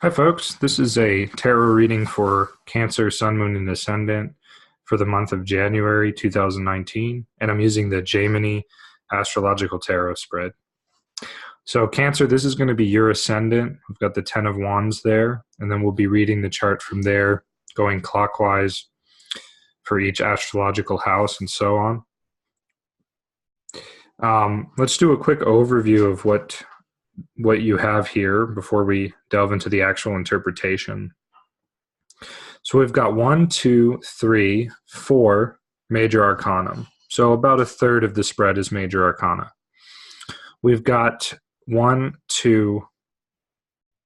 Hi, folks. This is a tarot reading for Cancer, Sun, Moon, and Ascendant for the month of January 2019, and I'm using the Gemini Astrological Tarot spread. So, Cancer, this is going to be your Ascendant. We've got the Ten of Wands there, and then we'll be reading the chart from there, going clockwise for each astrological house and so on. Let's do a quick overview of what you have here before we delve into the actual interpretation. So we've got 1, 2, 3, 4 major arcana. So about a third of the spread is major arcana. We've got 1, 2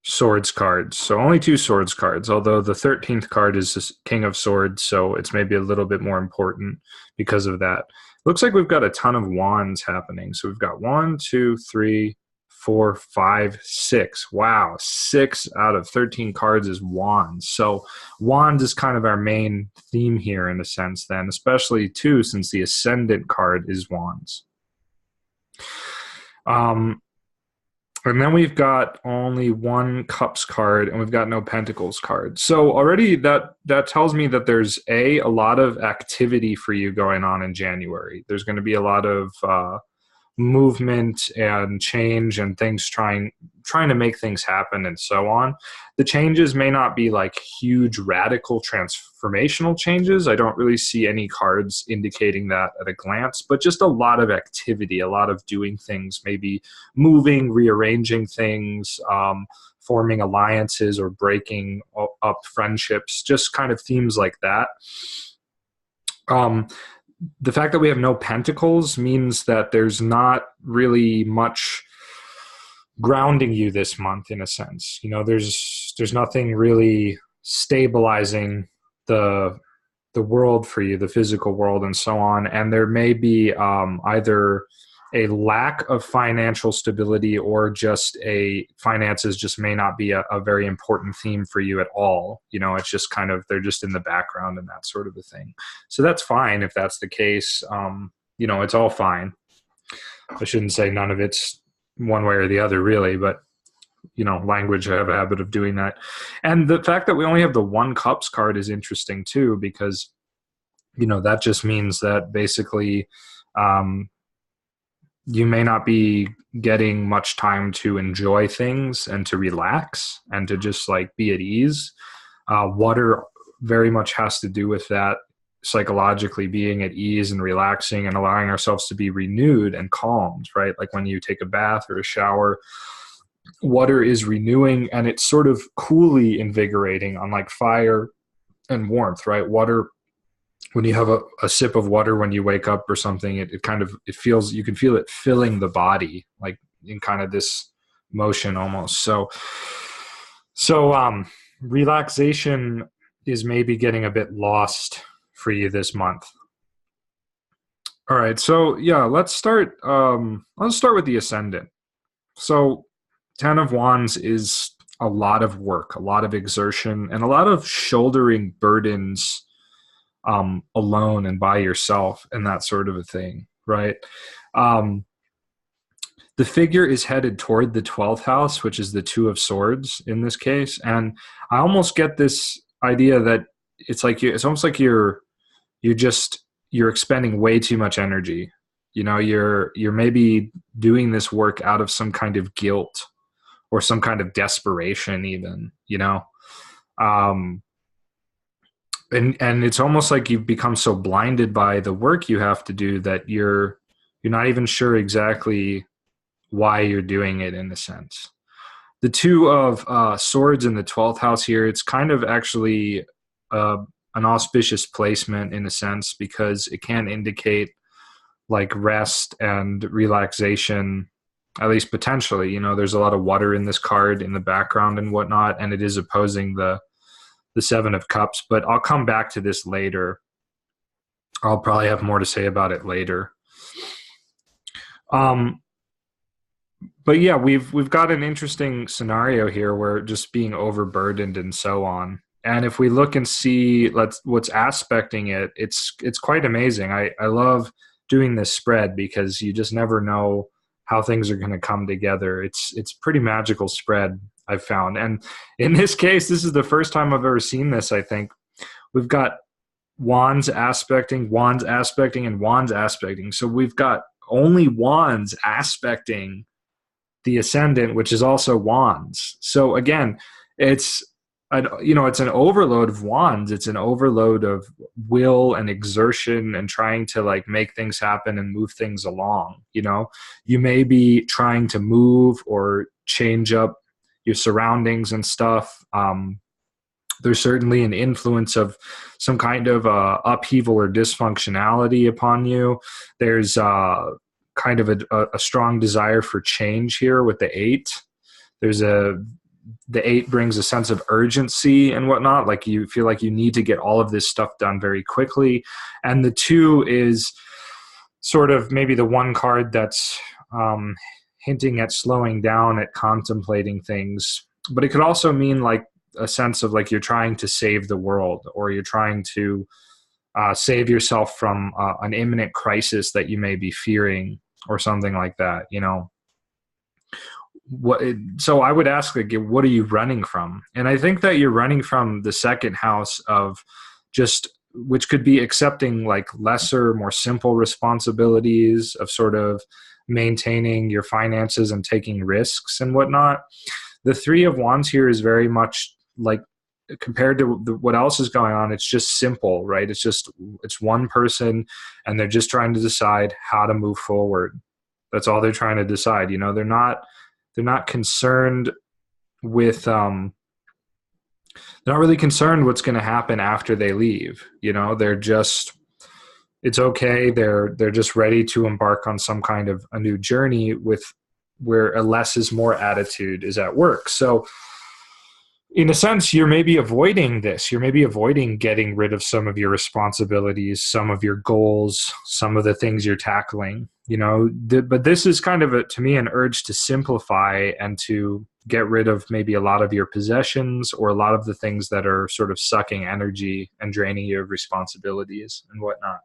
swords cards. So only 2 swords cards, although the 13th card is the King of Swords, so it's maybe a little bit more important because of that. Looks like we've got a ton of wands happening. So we've got 1, 2, 3, 4, 5, 6. Wow, 6 out of 13 cards is wands. So wands is kind of our main theme here in a sense then, especially too since the Ascendant card is wands. And then we've got only 1 cups card and we've got no pentacles card. So already that tells me that there's a lot of activity for you going on in January. There's going to be a lot of movement and change and things trying to make things happen and so on. The changes may not be like huge radical transformational changes. I don't really see any cards indicating that at a glance, but just a lot of activity, a lot of doing things, maybe moving, rearranging things, forming alliances or breaking up friendships, just kind of themes like that. The fact that we have no pentacles means that there's not really much grounding you this month in a sense. You know, there's nothing really stabilizing the world for you, the physical world and so on. And there may be either a lack of financial stability or just finances just may not be a very important theme for you at all. You know, it's just kind of, they're just in the background and that sort of a thing. So that's fine if that's the case. You know, it's all fine. I shouldn't say none of it's one way or the other really, but you know, language, I have a habit of doing that. And the fact that we only have the 1 cups card is interesting too, because, you know, that just means that basically, you may not be getting much time to enjoy things and to relax and to just like be at ease. Water very much has to do with that, psychologically being at ease and relaxing and allowing ourselves to be renewed and calmed, right? Like when you take a bath or a shower, water is renewing and it's sort of coolly invigorating, unlike fire and warmth, right? Water, when you have a sip of water when you wake up or something, it feels, you can feel it filling the body, like in kind of this motion almost. So relaxation is maybe getting a bit lost for you this month. All right, so yeah, let's start with the Ascendant. So 10 of Wands is a lot of work, a lot of exertion, and a lot of shouldering burdens alone and by yourself and that sort of a thing, right? The figure is headed toward the 12th house, which is the 2 of Swords in this case. And I almost get this idea that it's like it's almost like you're expending way too much energy. You know, you're maybe doing this work out of some kind of guilt or some kind of desperation even, you know. And it's almost like you've become so blinded by the work you have to do that you're not even sure exactly why you're doing it in a sense. The 2 of Swords in the 12th house here, it's kind of actually an auspicious placement in a sense, because it can indicate like rest and relaxation, at least potentially. You know, there's a lot of water in this card in the background and whatnot, and it is opposing the 7 of Cups, but I'll come back to this later. I'll probably have more to say about it later. But yeah, we've got an interesting scenario here where just being overburdened and so on. And if we look and see what's aspecting it, it's quite amazing. I love doing this spread because you just never know how things are going to come together. It's pretty magical spread. I've found. And in this case, this is the first time I've ever seen this, I think. We've got wands aspecting, wands aspecting, and wands aspecting. So we've got only wands aspecting the ascendant, which is also wands. So again, it's it's an overload of wands. It's an overload of will and exertion and trying to like make things happen and move things along. You may be trying to move or change up your surroundings and stuff. There's certainly an influence of some kind of upheaval or dysfunctionality upon you. There's kind of a strong desire for change here with the 8. The 8 brings a sense of urgency and whatnot. Like you feel like you need to get all of this stuff done very quickly. And the 2 is sort of maybe the one card that's hinting at slowing down, at contemplating things. But it could also mean like a sense of like you're trying to save the world, or you're trying to save yourself from an imminent crisis that you may be fearing, or something like that. So I would ask, like, what are you running from? And I think that you're running from the second house of just, which could be accepting like lesser, more simple responsibilities of sort of maintaining your finances and taking risks and whatnot. The 3 of Wands here is very much like, compared to what else is going on, it's just simple, right? It's one person, and they're just trying to decide how to move forward. That's all they're trying to decide. They're not concerned with they're not really concerned what's going to happen after they leave. They're just, it's okay. They're just ready to embark on some kind of a new journey with where a less is more attitude is at work. So in a sense, you're maybe avoiding this. You're maybe avoiding getting rid of some of your responsibilities, some of your goals, some of the things you're tackling, but this is kind of to me, an urge to simplify and to get rid of maybe a lot of your possessions, or a lot of the things that are sort of sucking energy and draining you of responsibilities and whatnot.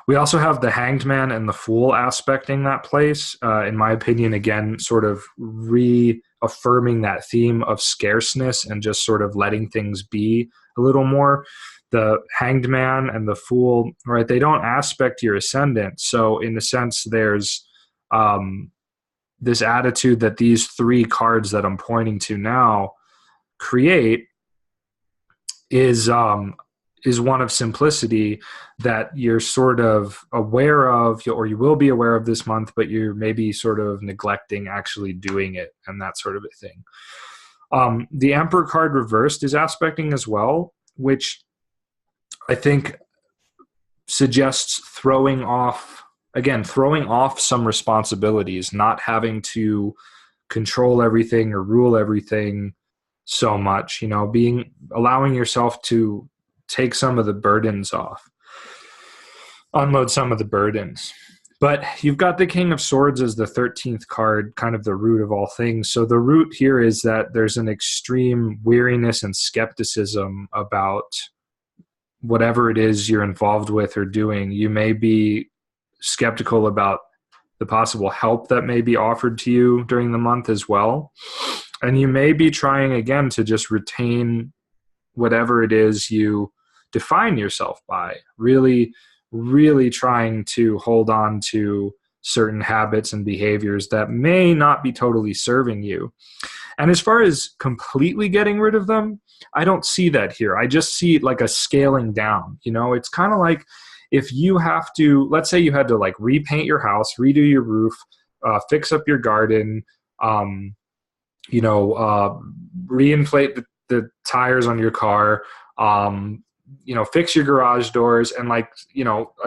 We also have the Hanged Man and the Fool aspecting that place. In my opinion, again, sort of reaffirming that theme of scarceness and just sort of letting things be a little more. The Hanged Man and the Fool, right? They don't aspect your ascendant. So in a sense, there's this attitude that these 3 cards that I'm pointing to now create is one of simplicity, that you're sort of aware of, or you will be aware of this month, but you're maybe sort of neglecting actually doing it, and that sort of a thing. The Emperor card reversed is aspecting as well, which I think suggests throwing off some responsibilities, not having to control everything or rule everything so much, allowing yourself to take some of the burdens off, unload some of the burdens. But you've got the King of Swords as the 13th card, kind of the root of all things. So the root here is that there's an extreme weariness and skepticism about whatever it is you're involved with or doing. You may be skeptical about the possible help that may be offered to you during the month as well. And you may be trying again to just retain whatever it is you define yourself by, really, really trying to hold on to certain habits and behaviors that may not be totally serving you. And as far as completely getting rid of them, I don't see that here. I just see like a scaling down. It's kind of like if you have to, let's say you had to like repaint your house, redo your roof, fix up your garden, reinflate the tires on your car, fix your garage doors, and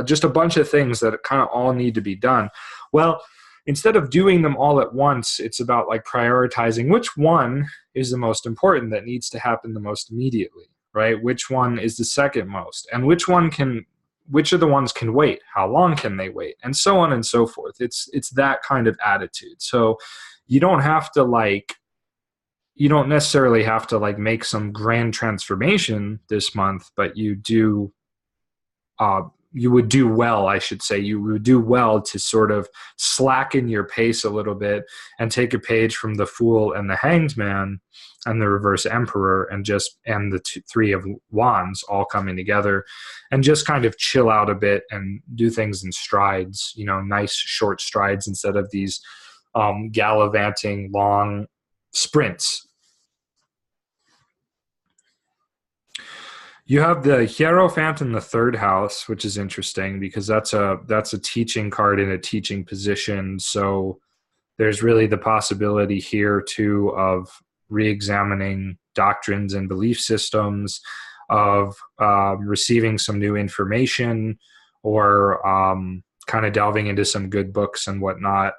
just a bunch of things that kind of all need to be done. Well, instead of doing them all at once, it's about like prioritizing which one is the most important that needs to happen the most immediately, right? Which one is the second most, and which of the ones can wait? How long can they wait? And so on and so forth. It's that kind of attitude. So you don't necessarily have to like make some grand transformation this month, but you do you would do well, I should say. You would do well to sort of slacken your pace a little bit and take a page from the Fool and the Hanged Man and the Reverse Emperor and the Three of Wands all coming together, and just kind of chill out a bit and do things in strides, nice short strides instead of these gallivanting long sprints. You have the Hierophant in the third house, which is interesting because that's a teaching card in a teaching position. So there's really the possibility here too of re-examining doctrines and belief systems, of receiving some new information, or kind of delving into some good books and whatnot.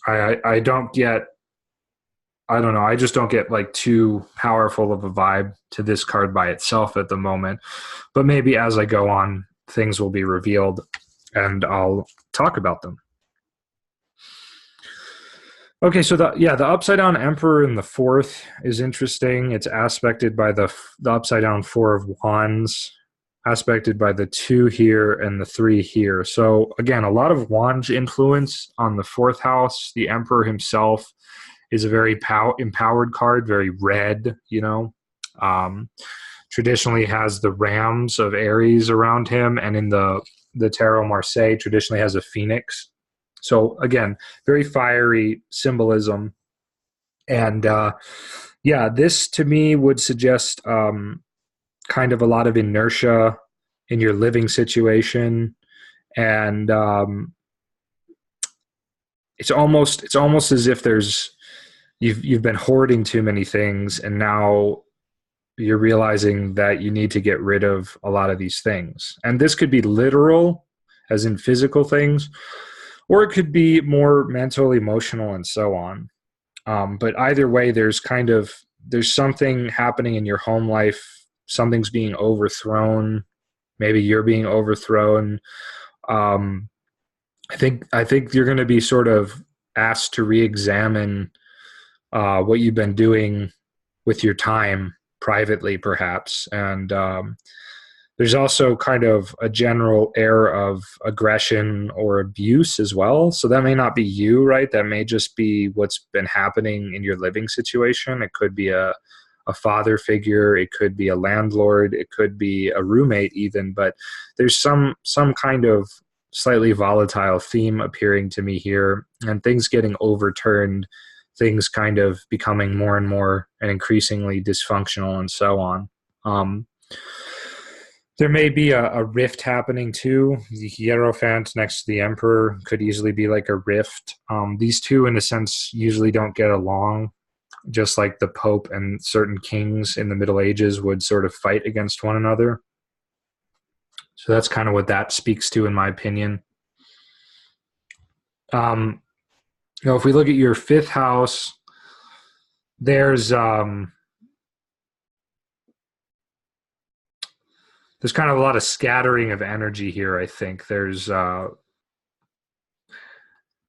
I don't know. I just don't get like too powerful of a vibe to this card by itself at the moment. But maybe as I go on, things will be revealed and I'll talk about them. Okay, so the upside down Emperor in the fourth is interesting. It's aspected by the upside down Four of Wands, aspected by the 2 here and the 3 here. So again, a lot of Wands influence on the fourth house. The Emperor himself is a very empowered card, very red, traditionally has the rams of Aries around him, and in the Tarot Marseille traditionally has a phoenix. So again, very fiery symbolism. And this to me would suggest kind of a lot of inertia in your living situation. And it's almost as if you've been hoarding too many things, and now you're realizing that you need to get rid of a lot of these things. And this could be literal, as in physical things, or it could be more mental, emotional, and so on. But either way, there's something happening in your home life. Something's being overthrown. Maybe you're being overthrown. I think you're going to be sort of asked to re-examine what you've been doing with your time privately, perhaps. And there's also kind of a general air of aggression or abuse as well. So that may not be you, right? That may just be what's been happening in your living situation. It could be a father figure. It could be a landlord. It could be a roommate even. But there's some kind of slightly volatile theme appearing to me here, and things getting overturned, things kind of becoming more and more and increasingly dysfunctional, and so on. There may be a rift happening too. The Hierophant next to the Emperor could easily be like a rift. These two, in a sense, usually don't get along, just like the Pope and certain kings in the Middle Ages would sort of fight against one another. So that's kind of what that speaks to, in my opinion. If we look at your fifth house, there's kind of a lot of scattering of energy here. I think there's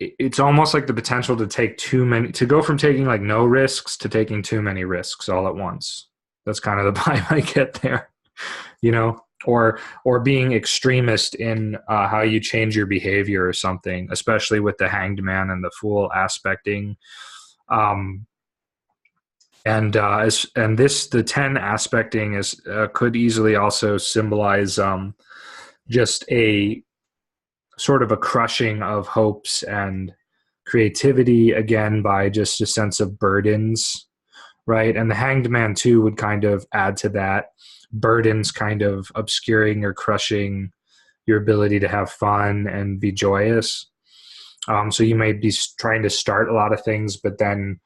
it's almost like the potential to go from taking like no risks to taking too many risks all at once. That's kind of the vibe I get there, or being extremist in how you change your behavior or something, especially with the Hanged Man and the Fool aspecting. The 10 aspecting is could easily also symbolize just a sort of a crushing of hopes and creativity, again, by just a sense of burdens, right? And the Hanged Man too would kind of add to that, burdens kind of obscuring or crushing your ability to have fun and be joyous. So you may be trying to start a lot of things, but then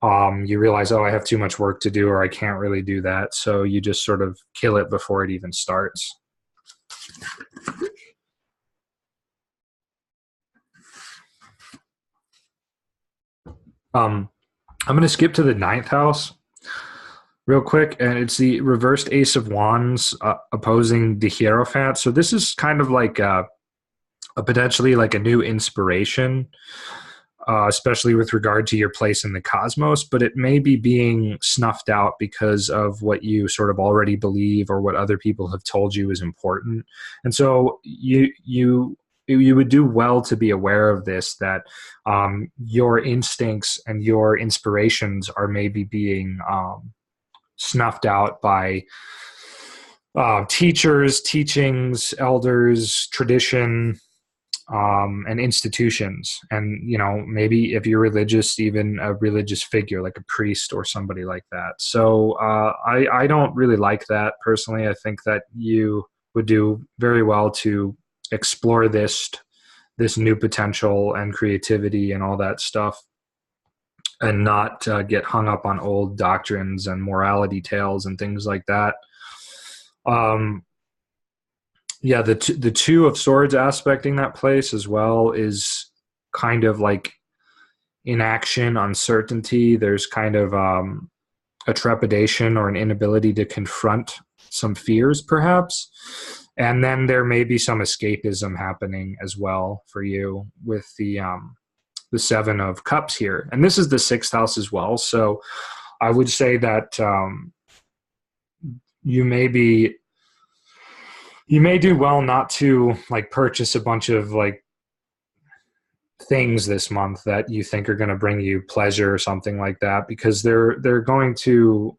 you realize, I have too much work to do, or I can't really do that. So you just sort of kill it before it even starts. I'm going to skip to the ninth house real quick, and it's the reversed Ace of Wands opposing the Hierophant. So this is kind of like a potentially like a new inspiration. especially with regard to your place in the cosmos, but it may be being snuffed out because of what you sort of already believe or what other people have told you is important. And so you would do well to be aware of this, that your instincts and your inspirations are maybe being snuffed out by teachers, teachings, elders, tradition, and institutions. And, maybe if you're religious, even a religious figure like a priest or somebody like that. So I don't really like that personally. I think that you would do very well to explore this new potential and creativity and all that stuff, and not get hung up on old doctrines and morality tales and things like that. Um, yeah, the two of swords aspecting that place as well is kind of like inaction, uncertainty. There's kind of a trepidation or an inability to confront some fears, perhaps. And then there may be some escapism happening as well for you with the Seven of Cups here. And this is the sixth house as well. So I would say that you may do well not to like purchase a bunch of like things this month that you think are going to bring you pleasure or something like that, because they're going to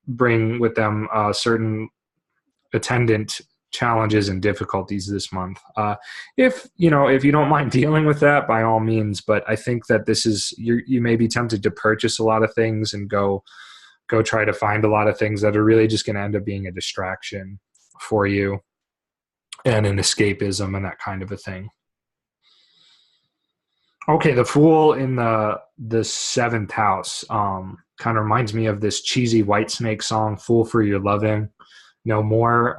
bring with them certain attendant challenges and difficulties this month. If you don't mind dealing with that, by all means. But I think that this is, you may be tempted to purchase a lot of things and go try to find a lot of things that are really just going to end up being a distraction for you and an escapism and that kind of a thing. Okay, the Fool in the seventh house kind of reminds me of this cheesy Whitesnake song, "Fool for Your Loving No More."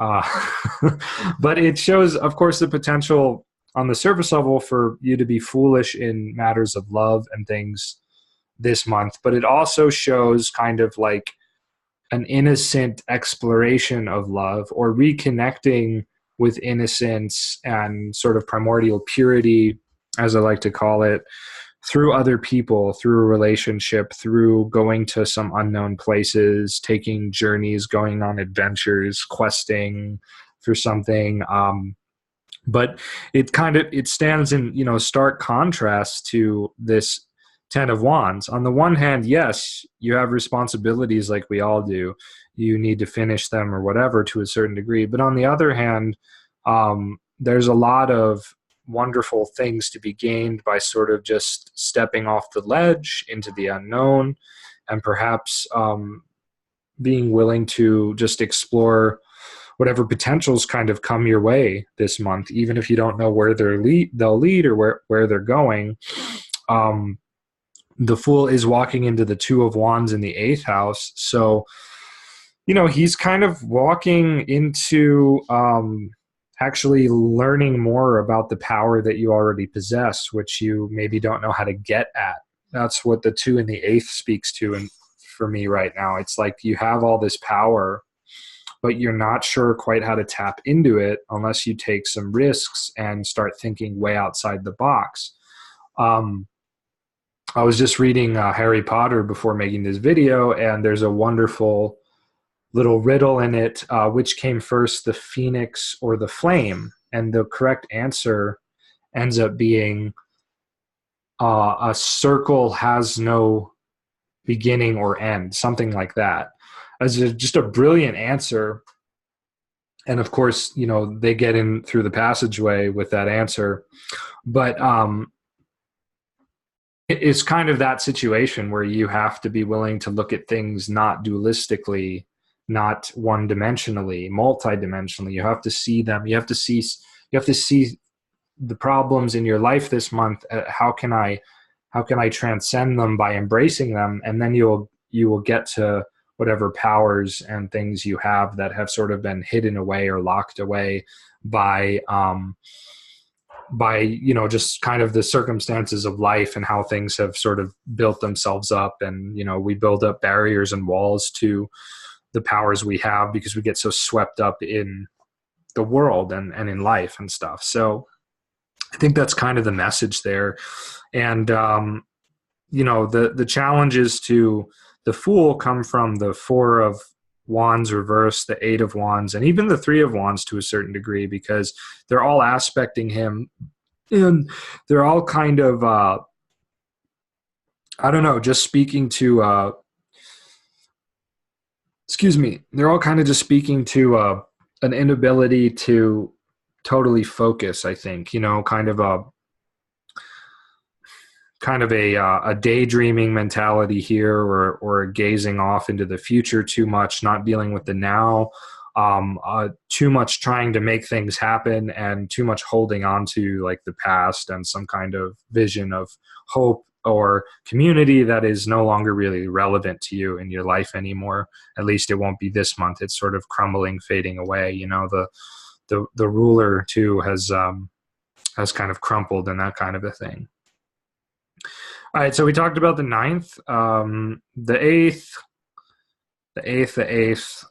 But it shows, of course, the potential on the surface level for you to be foolish in matters of love and things this month. But it also shows kind of like an innocent exploration of love, or reconnecting with innocence and sort of primordial purity, as I like to call it, through other people, through a relationship, through going to some unknown places, taking journeys, going on adventures, questing for something. But it stands in, stark contrast to this Ten of Wands. On the one hand, yes, you have responsibilities like we all do. You need to finish them or whatever to a certain degree. But on the other hand, there's a lot of wonderful things to be gained by sort of just stepping off the ledge into the unknown, and perhaps being willing to just explore whatever potentials kind of come your way this month, even if you don't know where they'll lead or where they're going. The Fool is walking into the Two of Wands in the eighth house. So, he's kind of walking into actually learning more about the power that you already possess, which you maybe don't know how to get at. That's what the two in the eighth speaks to. And for me right now, it's like you have all this power, but you're not sure quite how to tap into it unless you take some risks and start thinking way outside the box. I was just reading Harry Potter before making this video, and there's a wonderful little riddle in it. Which came first, the phoenix or the flame? And the correct answer ends up being a circle has no beginning or end, something like that. As just a brilliant answer. And of course, they get in through the passageway with that answer. But it's kind of that situation where you have to be willing to look at things not dualistically, not one-dimensionally, multi-dimensionally. You have to see them. You have to see the problems in your life this month. How can I transcend them by embracing them? And then you will get to whatever powers and things you have that have sort of been hidden away or locked away by just kind of the circumstances of life and how things have sort of built themselves up. And, we build up barriers and walls to the powers we have because we get so swept up in the world and in life and stuff. So I think that's kind of the message there. And, the challenges to the Fool come from the Four of Wands reverse, the Eight of Wands, and even the Three of Wands to a certain degree, because they're all aspecting him, and they're all kind of, I don't know, just speaking to, excuse me, they're all kind of just speaking to an inability to totally focus, I think, kind of a daydreaming mentality here, or gazing off into the future too much, not dealing with the now, too much trying to make things happen, and too much holding on to like the past and some kind of vision of hope or community that is no longer really relevant to you in your life anymore. At least it won't be this month. It's sort of crumbling, fading away. The ruler too has kind of crumpled, and that kind of a thing. All right, so we talked about the ninth, the eighth, the eighth.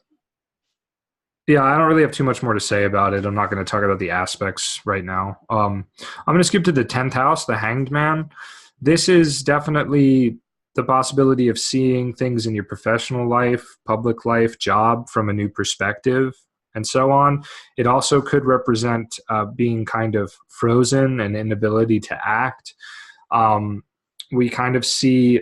Yeah, I don't really have too much more to say about it. I'm not going to talk about the aspects right now. I'm going to skip to the 10th house, the Hanged Man. This is definitely the possibility of seeing things in your professional life, public life, job from a new perspective, and so on. It also could represent being kind of frozen and inability to act. We kind of see,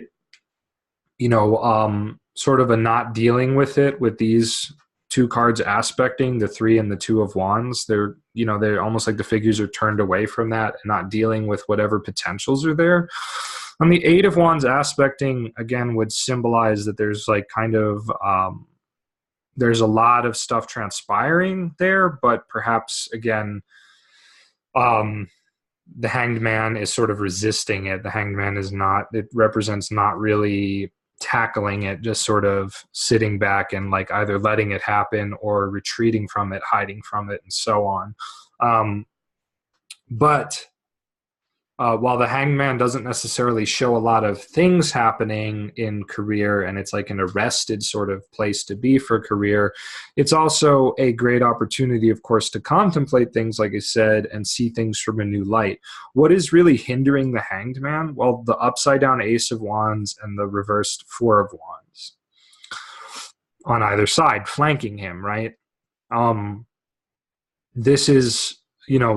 sort of a not dealing with it with these two cards aspecting the Three and the Two of Wands. They're almost like the figures are turned away from that and not dealing with whatever potentials are there. On the Eight of Wands aspecting, again, would symbolize that there's like kind of, there's a lot of stuff transpiring there, but perhaps, again, the Hanged Man is sort of resisting it. The Hanged Man it represents not really tackling it, just sort of sitting back and like either letting it happen or retreating from it, hiding from it, and so on. But while the Hanged Man doesn't necessarily show a lot of things happening in career, and it's like an arrested sort of place to be for career, it's also a great opportunity, of course, to contemplate things, like I said, and see things from a new light. What is really hindering the Hanged Man? Well, the upside down Ace of Wands and the reversed Four of Wands on either side, flanking him, right? This is,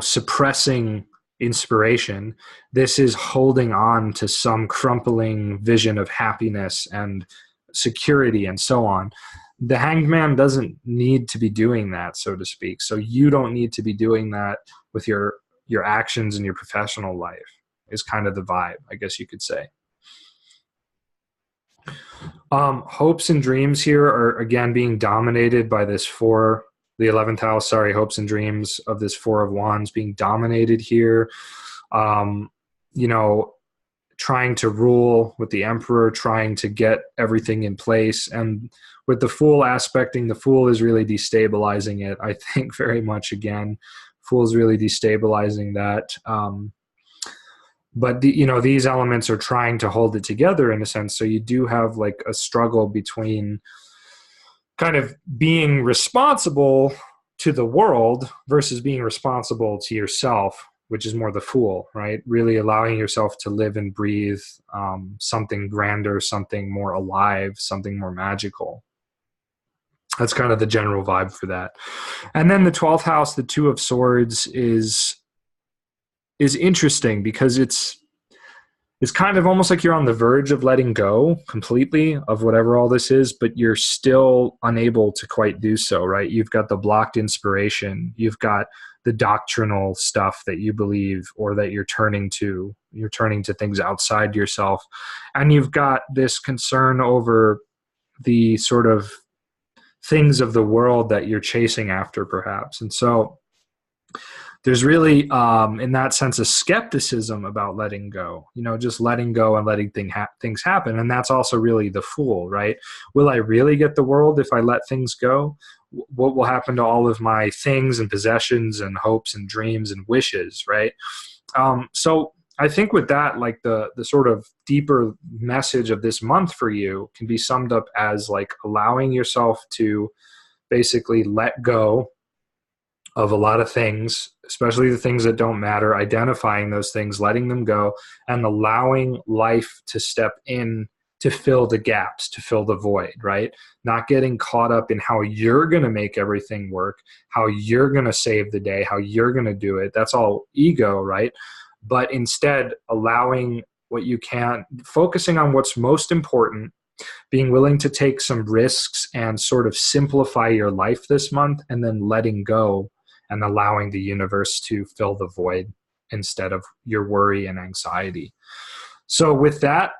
suppressing inspiration. This is holding on to some crumpling vision of happiness and security and so on. The Hanged Man doesn't need to be doing that, so to speak. So you don't need to be doing that with your actions in your professional life, is kind of the vibe, I guess you could say. Hopes and dreams here are, again, being dominated by this the 11th house, hopes and dreams of this Four of Wands being dominated here. Trying to rule with the Emperor, trying to get everything in place. And with the Fool aspecting, the Fool is really destabilizing it, I think, very much again. Fool is really destabilizing that. But these elements are trying to hold it together in a sense. So you do have like a struggle between kind of being responsible to the world versus being responsible to yourself, which is more the Fool, right? Really allowing yourself to live and breathe something grander, something more alive, something more magical. That's kind of the general vibe for that. And then the 12th house, the Two of Swords, is interesting because it's kind of almost like you're on the verge of letting go completely of whatever all this is, but you're still unable to quite do so, right? You've got the blocked inspiration. You've got the doctrinal stuff that you believe or that you're turning to. You're turning to things outside yourself. And you've got this concern over the sort of things of the world that you're chasing after, perhaps. And so there's really, in that sense, a skepticism about letting go, just letting go and letting things happen. And that's also really the Fool, right? Will I really get the world if I let things go? What will happen to all of my things and possessions and hopes and dreams and wishes, right? So I think with that, like the sort of deeper message of this month for you can be summed up as like allowing yourself to basically let go of a lot of things, especially the things that don't matter, identifying those things, letting them go, and allowing life to step in to fill the gaps, to fill the void, right? Not getting caught up in how you're going to make everything work, how you're going to save the day, how you're going to do it. That's all ego, right? But instead, allowing what you can, focusing on what's most important, being willing to take some risks and sort of simplify your life this month, and then letting go and allowing the universe to fill the void instead of your worry and anxiety. So with that,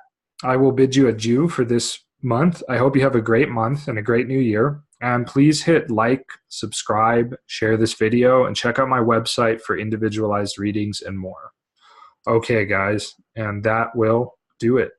I will bid you adieu for this month. I hope you have a great month and a great new year. And please hit like, subscribe, share this video, and check out my website for individualized readings and more. Okay, guys, and that will do it.